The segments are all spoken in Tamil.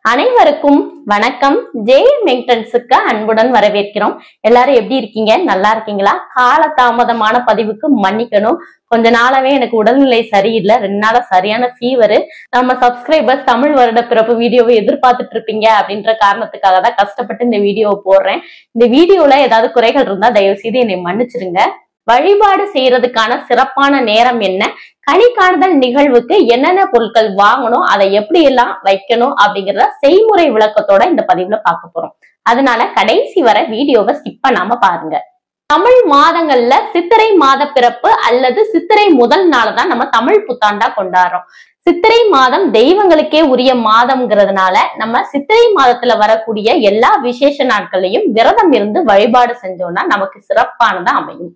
அனைவருக்கும் வணக்கம். ஜேஎம் மெயின்டெனன்ஸுக்கு அன்புடன் வரவேற்கிறோம். எல்லாரும் எப்படி இருக்கீங்க? நல்லா இருக்கீங்களா? கால தாமதமான பதிவுக்கு மன்னிக்கணும். கொஞ்ச நாளாவே எனக்கு உடல்நிலை சரியில்லை. 2 நாளா சரியான ஃபீவரு. நம்ம சப்ஸ்கிரைபர்ஸ் தமிழ் வருட பிறப்பு வீடியோவை எதிர்பார்த்துட்டு இருப்பீங்க அப்படின்ற காரணத்துக்காக தான் கஷ்டப்பட்டு இந்த வீடியோவை போடுறேன். இந்த வீடியோல ஏதாவது குறைகள் இருந்தா தயவு செய்து என்னை மன்னிச்சிருங்க. வழிபாடு செய்யறதுக்கான சிறப்பான நேரம் என்ன, கனி காணுதல் நிகழ்வுக்கு என்னென்ன பொருட்கள் வாங்கணும், அதை எப்படி எல்லாம் வைக்கணும் அப்படிங்கறத செய்முறை விளக்கத்தோட இந்த பதிவுல பார்க்க போறோம். அதனால கடைசி வரை வீடியோவை ஸ்கிப் பண்ணாம பாருங்க. தமிழ் மாதங்கள்ல சித்திரை மாத பிறப்பு அல்லது சித்திரை முதல் நாள் தான் நம்ம தமிழ் புத்தாண்டா கொண்டாடுறோம். சித்திரை மாதம் தெய்வங்களுக்கே உரிய மாதம்ங்கிறதுனால நம்ம சித்திரை மாதத்துல வரக்கூடிய எல்லா விசேஷ நாட்களையும் விரதம் இருந்து வழிபாடு செஞ்சோம்னா நமக்கு சிறப்பானதா அமையும்.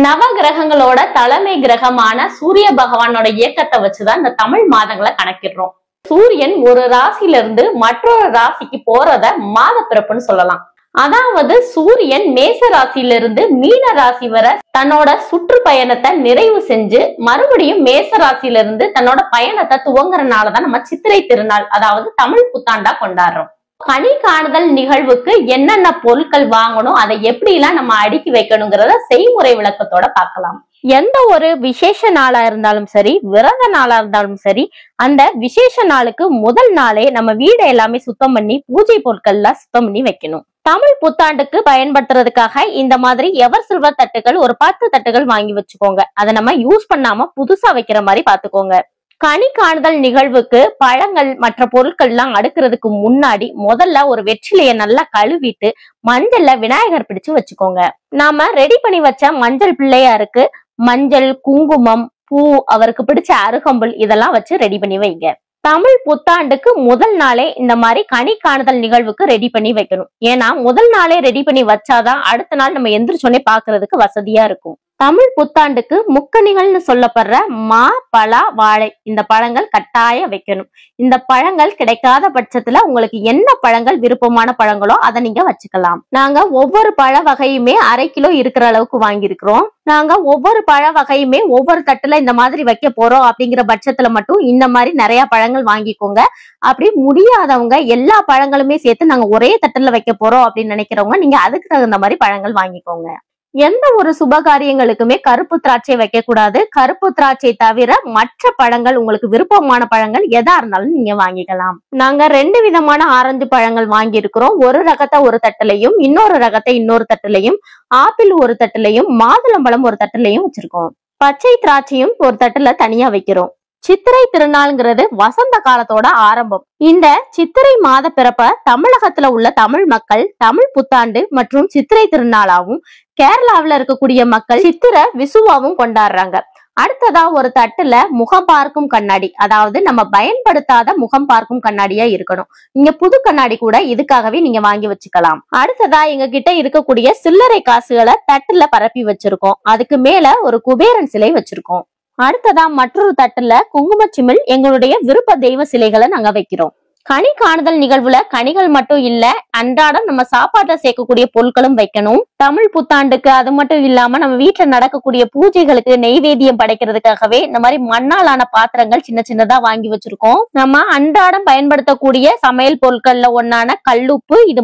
நவ கிரகங்களோட தலைமை கிரகமான சூரிய பகவானோட இயக்கத்தை வச்சுதான் இந்த தமிழ் மாதங்களை கணக்கிடுறோம். சூரியன் ஒரு ராசியில இருந்து மற்றொரு ராசிக்கு போறத மாத பிறப்புன்னு சொல்லலாம். அதாவது சூரியன் மேச ராசியிலிருந்து மீன ராசி வரை தன்னோட சுற்றுப்பயணத்தை நிறைவு செஞ்சு மறுபடியும் மேச ராசியிலிருந்து தன்னோட பயணத்தை துவங்குறதுனாலதான் நம்ம சித்திரை திருநாள் அதாவது தமிழ் புத்தாண்டா கொண்டாடுறோம். கனி காணுதல் நிகழ்வுக்கு என்னென்ன பொருட்கள் வாங்கணும், அதை எப்படி எல்லாம் நம்ம அடுக்கி வைக்கணுங்கிறத செய்முறை விளக்கத்தோட பார்க்கலாம். எந்த ஒரு விசேஷ நாளா இருந்தாலும் சரி, விரத நாளா இருந்தாலும் சரி, அந்த விசேஷ நாளுக்கு முதல் நாளே நம்ம வீடை எல்லாமே சுத்தம் பண்ணி பூஜை பொருட்கள் எல்லாம் சுத்தம் பண்ணி வைக்கணும். தமிழ் புத்தாண்டுக்கு பயன்படுத்துறதுக்காக இந்த மாதிரி எவர் சில்வர் தட்டுகள் ஒரு 10 தட்டுகள் வாங்கி வச்சுக்கோங்க. அதை நம்ம யூஸ் பண்ணாம புதுசா வைக்கிற மாதிரி பாத்துக்கோங்க. கனி காணுதல் நிகழ்வுக்கு பழங்கள் மற்ற பொருட்கள் எல்லாம் அடுக்கிறதுக்கு முன்னாடி முதல்ல ஒரு வெற்றிலைய நல்லா கழுவிட்டு மஞ்சள்ல விநாயகர் பிடிச்சு வச்சுக்கோங்க. நாம ரெடி பண்ணி வச்ச மஞ்சள் பிள்ளையாருக்கு மஞ்சள், குங்குமம், பூ, அவருக்கு பிடிச்ச அருகம்புல் இதெல்லாம் வச்சு ரெடி பண்ணி வைங்க. தமிழ் புத்தாண்டுக்கு முதல் நாளே இந்த மாதிரி கனி காணுதல் நிகழ்வுக்கு ரெடி பண்ணி வைக்கணும். ஏன்னா முதல் நாளே ரெடி பண்ணி வச்சாதான் அடுத்த நாள் நம்ம எந்திரிச்சோன்னே பாக்குறதுக்கு வசதியா இருக்கும். தமிழ் புத்தாண்டுக்கு முக்கணிகள்னு சொல்லப்படுற மா, பலா, வாழை இந்த பழங்கள் கட்டாய வைக்கணும். இந்த பழங்கள் கிடைக்காத பட்சத்துல உங்களுக்கு என்ன பழங்கள் விருப்பமான பழங்களோ அதை நீங்க வச்சுக்கலாம். நாங்க ஒவ்வொரு பழ வகையுமே 1/2 கிலோ இருக்கிற அளவுக்கு வாங்கியிருக்கிறோம். நாங்க ஒவ்வொரு பழ வகையுமே ஒவ்வொரு தட்டுல இந்த மாதிரி வைக்க போறோம் அப்படிங்கிற பட்சத்துல மட்டும் இந்த மாதிரி நிறைய பழங்கள் வாங்கிக்கோங்க. அப்படி முடியாதவங்க எல்லா பழங்களுமே சேர்த்து நாங்க ஒரே தட்டுல வைக்க போறோம் அப்படின்னு நினைக்கிறவங்க நீங்க அதுக்கு தகுந்த மாதிரி பழங்கள் வாங்கிக்கோங்க. எந்த ஒரு சுபகாரியங்களுக்குமே கருப்பு திராட்சை வைக்க கூடாது. கருப்பு திராட்சை தவிர மற்ற பழங்கள் உங்களுக்கு விருப்பமான பழங்கள் எதா இருந்தாலும் நீங்க வாங்கிக்கலாம். நாங்க 2 விதமான ஆரஞ்சு பழங்கள் வாங்கி இருக்கிறோம். ஒரு ரகத்தை ஒரு தட்டுலையும் இன்னொரு ரகத்தை இன்னொரு தட்டுலையும், ஆப்பிள் ஒரு தட்டுலையும், மாதுளம்பழம் ஒரு தட்டுலையும் வச்சிருக்கோம். பச்சை திராட்சையும் ஒரு தட்டுல தனியா வைக்கிறோம். சித்திரை திருநாள்ங்கிறது வசந்த காலத்தோட ஆரம்பம். இந்த சித்திரை மாத பிறப்ப தமிழகத்துல உள்ள தமிழ் மக்கள் தமிழ் புத்தாண்டு மற்றும் சித்திரை திருநாளாவும், கேரளாவில இருக்கக்கூடிய மக்கள் சித்திர விசுவாவும் கொண்டாடுறாங்க. அடுத்ததா ஒரு தட்டுல முகம் பார்க்கும் கண்ணாடி, அதாவது நம்ம பயன்படுத்தாத முகம் பார்க்கும் கண்ணாடியா இருக்கணும். இங்க புது கண்ணாடி கூட இதுக்காகவே நீங்க வாங்கி வச்சுக்கலாம். அடுத்ததா எங்க கிட்ட இருக்கக்கூடிய சில்லறை காசுகளை தட்டுல பரப்பி வச்சிருக்கோம். அதுக்கு மேல ஒரு குபேரன் சிலை வச்சிருக்கோம். அடுத்ததா மற்றொரு தட்டுல குங்குமச்சிமிழ், எங்களுடைய விருப்ப தெய்வ சிலைகளை நாங்க வைக்கிறோம். கனி காணுதல் நிகழ்வுல கனிகள் மட்டும் இல்ல, அன்றாடம் நம்ம சாப்பாட்டை சேர்க்கக்கூடிய பொருட்களும் வைக்கணும். தமிழ் புத்தாண்டுக்கு அது மட்டும் இல்லாம நம்ம வீட்டுல நடக்கக்கூடிய பூஜைகளுக்கு நெய்வேத்தியம் படைக்கிறதுக்காகவே இந்த மாதிரி மண்ணாலான பாத்திரங்கள் சின்ன சின்னதா வாங்கி வச்சிருக்கோம். நம்ம அன்றாடம் பயன்படுத்தக்கூடிய சமையல் பொருட்கள்ல ஒன்னான கல்லுப்பு, இது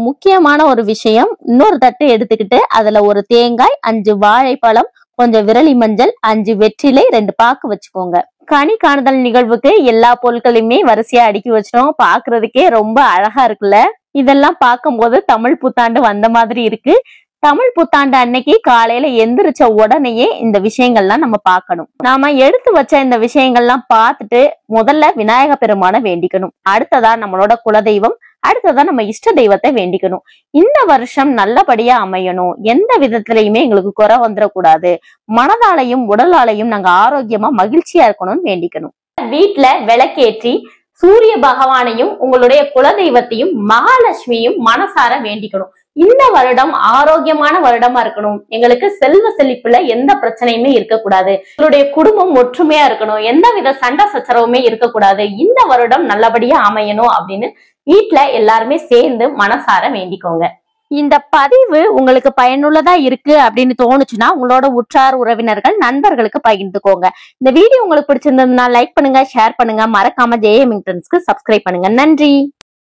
முக்கியமான ஒரு விஷயம், இன்னொரு தட்டு எடுத்துக்கிட்டு அதுல ஒரு தேங்காய், 5 வாழைப்பழம், கொஞ்சம் விரலி மஞ்சள், 5 வெற்றிலை, 2 பாக்கு வச்சுக்கோங்க. கனி காணுதல் நிகழ்வுக்கு எல்லா பொருட்களையுமே வரிசையா அடுக்கி வச்சிட்டோம். பாக்குறதுக்கே ரொம்ப அழகா இருக்குல்ல. இதெல்லாம் பார்க்கும்போது தமிழ் புத்தாண்டு வந்த மாதிரி இருக்கு. தமிழ் புத்தாண்டு அன்னைக்கு காலையில எந்திரிச்ச உடனேயே இந்த விஷயங்கள்லாம் நம்ம பார்க்கணும். நாம எடுத்து வச்ச இந்த விஷயங்கள்லாம் பார்த்துட்டு முதல்ல விநாயக பெருமான வேண்டிக்கணும். அடுத்ததா நம்மளோட குலதெய்வம், அடுத்ததா நம்ம இஷ்ட தெய்வத்தை வேண்டிக்கணும். இந்த வருஷம் நல்லபடியா அமையணும், எந்த விதத்திலயுமே எங்களுக்கு குறை வந்துடக்கூடாது, மனதாலையும் உடலாலையும் நாங்க ஆரோக்கியமா மகிழ்ச்சியா இருக்கணும்னு வேண்டிக்கணும். வீட்டுல விளக்கேற்றி சூரிய பகவானையும் உங்களுடைய குலதெய்வத்தையும் மகாலட்சுமியும் மனசார வேண்டிக்கணும். இந்த வருடம் ஆரோக்கியமான வருடமா இருக்கணும், எங்களுக்கு செல்வ செழிப்புல எந்த பிரச்சனையுமே இருக்கக்கூடாது, எங்களுடைய குடும்பம் ஒற்றுமையா இருக்கணும், எந்தவித சண்டை சச்சரவுமே இருக்கக்கூடாது, இந்த வருடம் நல்லபடியா அமையணும் அப்படின்னு வீட்டுல எல்லாருமே சேர்ந்து மனசார வேண்டிக்கோங்க. இந்த பதிவு உங்களுக்கு பயனுள்ளதா இருக்கு அப்படின்னு தோணுச்சுன்னா உங்களோட உற்றார் உறவினர்கள் நண்பர்களுக்கு பகிர்ந்துக்கோங்க. இந்த வீடியோ உங்களுக்கு பிடிச்சிருந்ததுன்னா லைக் பண்ணுங்க, ஷேர் பண்ணுங்க, மறக்காம ஜேஎம் மிங்டன்ஸ்க்கு சப்ஸ்கிரைப் பண்ணுங்க. நன்றி.